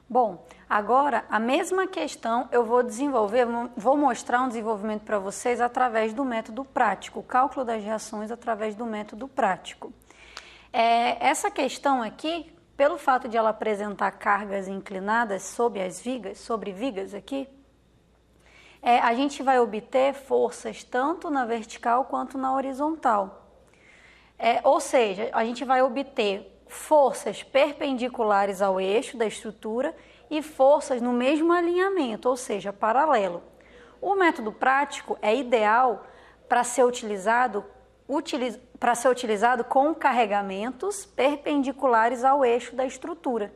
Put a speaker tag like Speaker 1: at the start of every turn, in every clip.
Speaker 1: Bom, agora a mesma questão eu vou desenvolver, vou mostrar um desenvolvimento para vocês através do método prático, o cálculo das reações através do método prático. Essa questão aqui, pelo fato de ela apresentar cargas inclinadas sobre vigas aqui, a gente vai obter forças tanto na vertical quanto na horizontal. Ou seja, a gente vai obter forças perpendiculares ao eixo da estrutura e forças no mesmo alinhamento, ou seja, paralelo. O método prático é ideal para ser utilizado com carregamentos perpendiculares ao eixo da estrutura.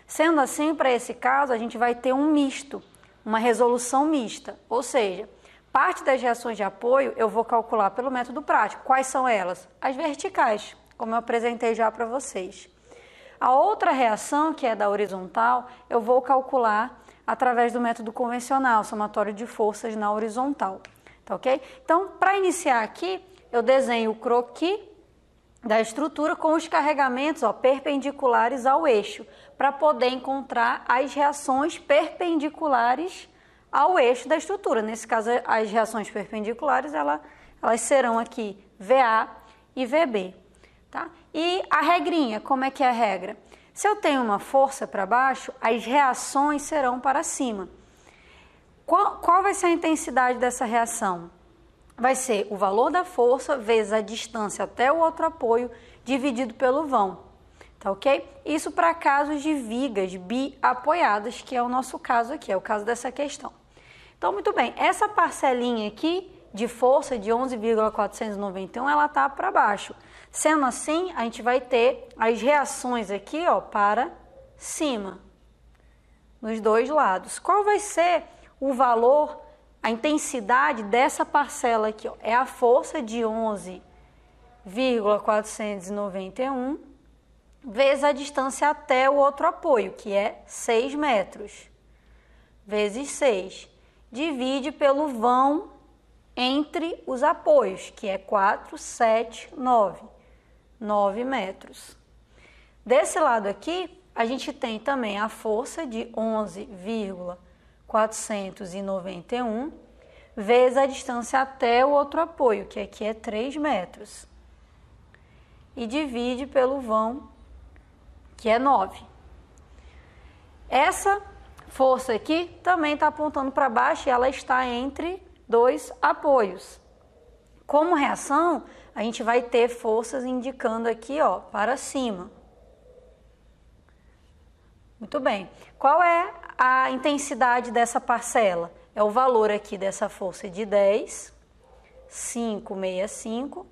Speaker 1: Sendo assim, para esse caso, a gente vai ter um misto, uma resolução mista, ou seja, parte das reações de apoio eu vou calcular pelo método prático. Quais são elas? As verticais, como eu apresentei já para vocês. A outra reação, que é da horizontal, eu vou calcular através do método convencional, somatório de forças na horizontal, tá ok? Então, para iniciar aqui, eu desenho o croquis da estrutura com os carregamentos perpendiculares ao eixo, para poder encontrar as reações perpendiculares ao eixo da estrutura. Nesse caso, as reações perpendiculares, elas serão aqui VA e VB. Tá? E a regrinha, como é que é a regra? Se eu tenho uma força para baixo, as reações serão para cima. Qual vai ser a intensidade dessa reação? Vai ser o valor da força vezes a distância até o outro apoio dividido pelo vão. Tá ok? Isso para casos de vigas biapoiadas, que é o nosso caso aqui, é o caso dessa questão. Então, muito bem, essa parcelinha aqui de força de 11,491, ela está para baixo. Sendo assim, a gente vai ter as reações aqui, para cima, nos dois lados. Qual vai ser o valor, a intensidade dessa parcela aqui? É a força de 11,491 vezes a distância até o outro apoio, que é 6 metros, vezes 6. Divide pelo vão entre os apoios, que é 4, 7, 9 metros. Desse lado aqui, a gente tem também a força de 11,491 vezes a distância até o outro apoio, que aqui é 3 metros. E divide pelo vão, que é 9. Essa força aqui também está apontando para baixo e ela está entre dois apoios. Como reação, a gente vai ter forças indicando aqui, para cima. Muito bem. Qual é a intensidade dessa parcela? É o valor aqui dessa força de 10,565,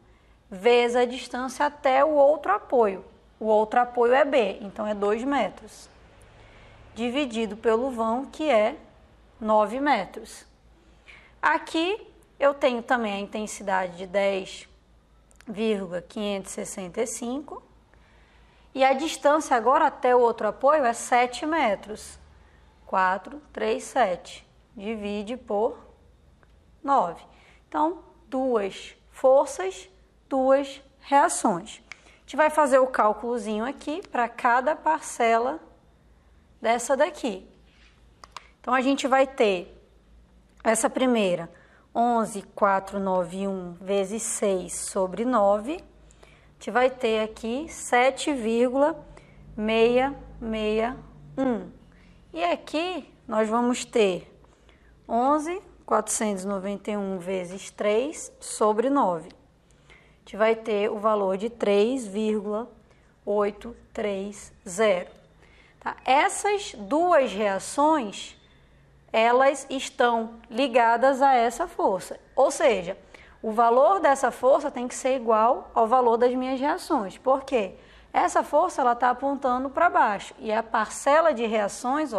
Speaker 1: vezes a distância até o outro apoio. O outro apoio é B, então é 2 metros. Dividido pelo vão, que é 9 metros. Aqui eu tenho também a intensidade de 10,565 e a distância agora até o outro apoio é 7 metros. 4, 3, 7. Divide por 9. Então, 2 forças, 2 reações. A gente vai fazer o cálculozinho aqui para cada parcela dessa daqui. Então, a gente vai ter essa primeira, 11,491 vezes 6 sobre 9. A gente vai ter aqui 7,661. E aqui nós vamos ter 11,491 vezes 3 sobre 9. A gente vai ter o valor de 3,830. Tá? Essas duas reações, elas estão ligadas a essa força. Ou seja, o valor dessa força tem que ser igual ao valor das minhas reações. Por quê? Essa força está apontando para baixo e a parcela de reações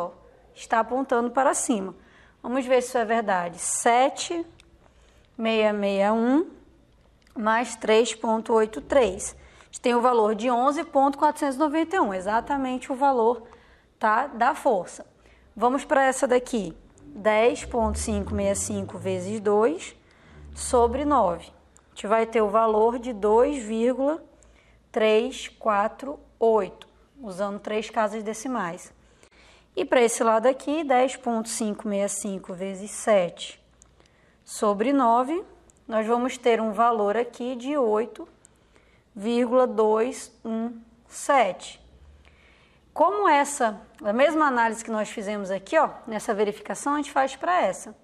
Speaker 1: está apontando para cima. Vamos ver se isso é verdade. 7,661 mais 3,83. A gente tem o valor de 11,491, exatamente o valor da força. Vamos para essa daqui. 10,565 vezes 2 sobre 9. A gente vai ter o valor de 2,348, usando 3 casas decimais. E para esse lado aqui, 10,565 vezes 7 sobre 9, nós vamos ter um valor aqui de 8,217. Como a mesma análise que nós fizemos aqui, ó, nessa verificação, a gente faz para essa.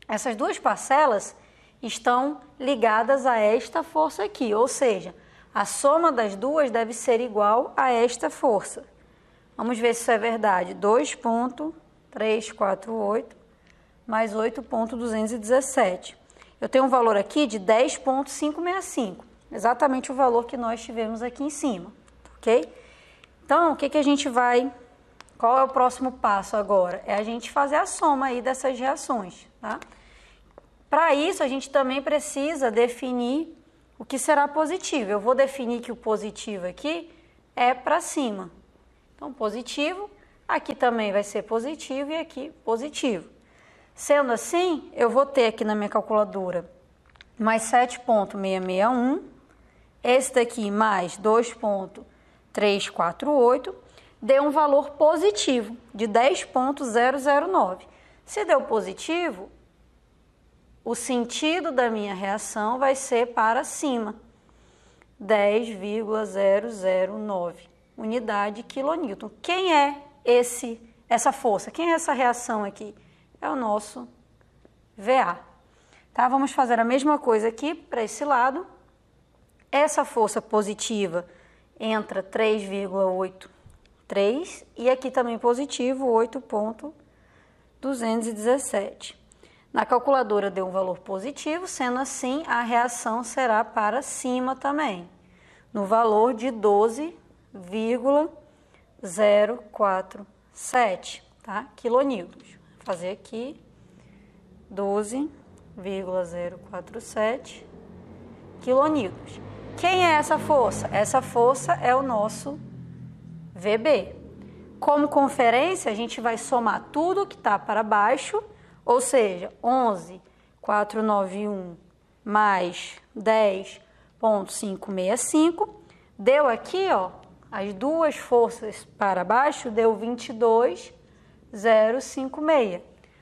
Speaker 1: Essas duas parcelas estão ligadas a esta força aqui, ou seja, a soma das duas deve ser igual a esta força. Vamos ver se isso é verdade. 2,348 mais 8,217. Eu tenho um valor aqui de 10,565, exatamente o valor que nós tivemos aqui em cima, ok? Então, o que a gente vai... Qual é o próximo passo agora? É a gente fazer a soma aí dessas reações, tá? Para isso, a gente também precisa definir o que será positivo. Eu vou definir que o positivo aqui é para cima. Então, positivo, aqui também vai ser positivo e aqui positivo. Sendo assim, eu vou ter aqui na minha calculadora mais 7,661, esse daqui mais 2,348, deu um valor positivo de 10,009. Se deu positivo, o sentido da minha reação vai ser para cima, 10,009 unidade quilonewton. Quem é essa força? Quem é essa reação aqui? É o nosso VA. Tá? Vamos fazer a mesma coisa aqui para esse lado. Essa força positiva entra 3,83 e aqui também positivo 8,217. Na calculadora deu um valor positivo, sendo assim a reação será para cima também, no valor de 12,047, tá? Quilonewtons. Vou fazer aqui 12,047 quilonewtons. Quem é essa força? Essa força é o nosso VB. Como conferência, a gente vai somar tudo que está para baixo, ou seja, 11,491 mais 10,565, deu aqui, ó, as duas forças para baixo, deu 22,056.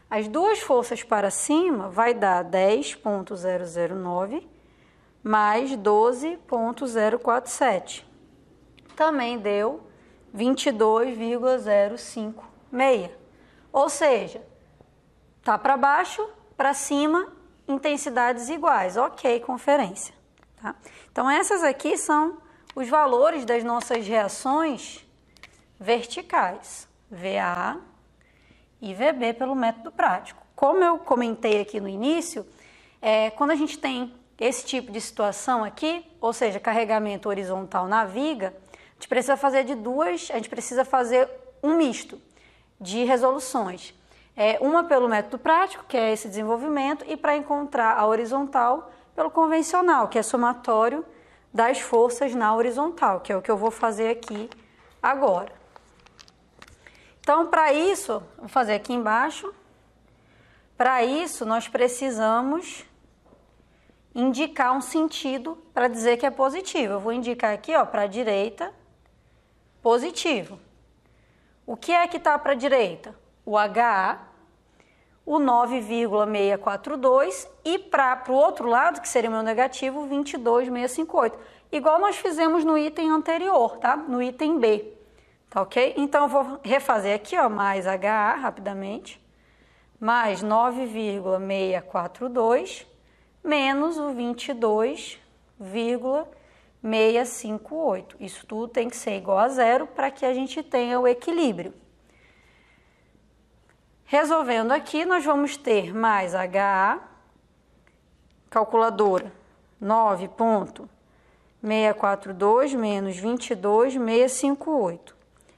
Speaker 1: As duas forças para cima vai dar 10,009 mais 12,047. Também deu 22,056. Ou seja, tá para baixo, para cima, intensidades iguais. Ok, conferência. Tá? Então, essas aqui são os valores das nossas reações verticais, VA e VB pelo método prático. Como eu comentei aqui no início, quando a gente tem esse tipo de situação aqui, ou seja, carregamento horizontal na viga, a gente precisa fazer um misto de resoluções. Uma pelo método prático, que é esse desenvolvimento, e para encontrar a horizontal pelo convencional, que é somatório das forças na horizontal, que é o que eu vou fazer aqui agora. Então, para isso, vou fazer aqui embaixo, para isso nós precisamos indicar um sentido para dizer que é positivo. Eu vou indicar aqui, ó, para a direita, positivo. O que é que está para a direita? O HA, o 9,642 e para o outro lado, que seria o meu negativo, 22,658. Igual nós fizemos no item anterior, tá? No item B, tá ok? Então, eu vou refazer aqui, ó, mais HA rapidamente, mais 9,642 menos o 22,658. Isso tudo tem que ser igual a zero para que a gente tenha o equilíbrio. Resolvendo aqui, nós vamos ter mais HA, calculadora, 9,642 menos 22,658. A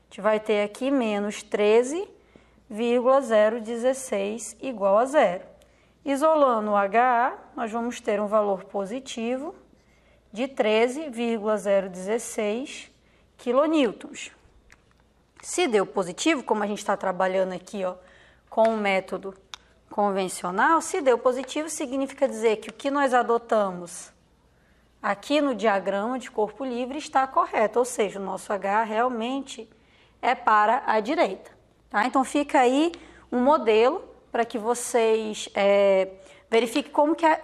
Speaker 1: gente vai ter aqui menos 13,016 igual a zero. Isolando o HA, nós vamos ter um valor positivo de 13,016 quilonewtons. Se deu positivo, como a gente está trabalhando aqui, ó, com o método convencional, se deu positivo, significa dizer que o que nós adotamos aqui no diagrama de corpo livre está correto, ou seja, o nosso H realmente é para a direita, Tá? Então fica aí um modelo para que vocês verifiquem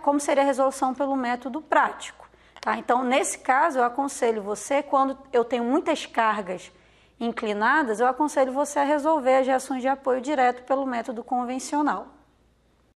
Speaker 1: como seria a resolução pelo método prático. Tá? Então, nesse caso, eu aconselho você, quando eu tenho muitas cargas inclinadas, eu aconselho você a resolver as reações de apoio direto pelo método convencional.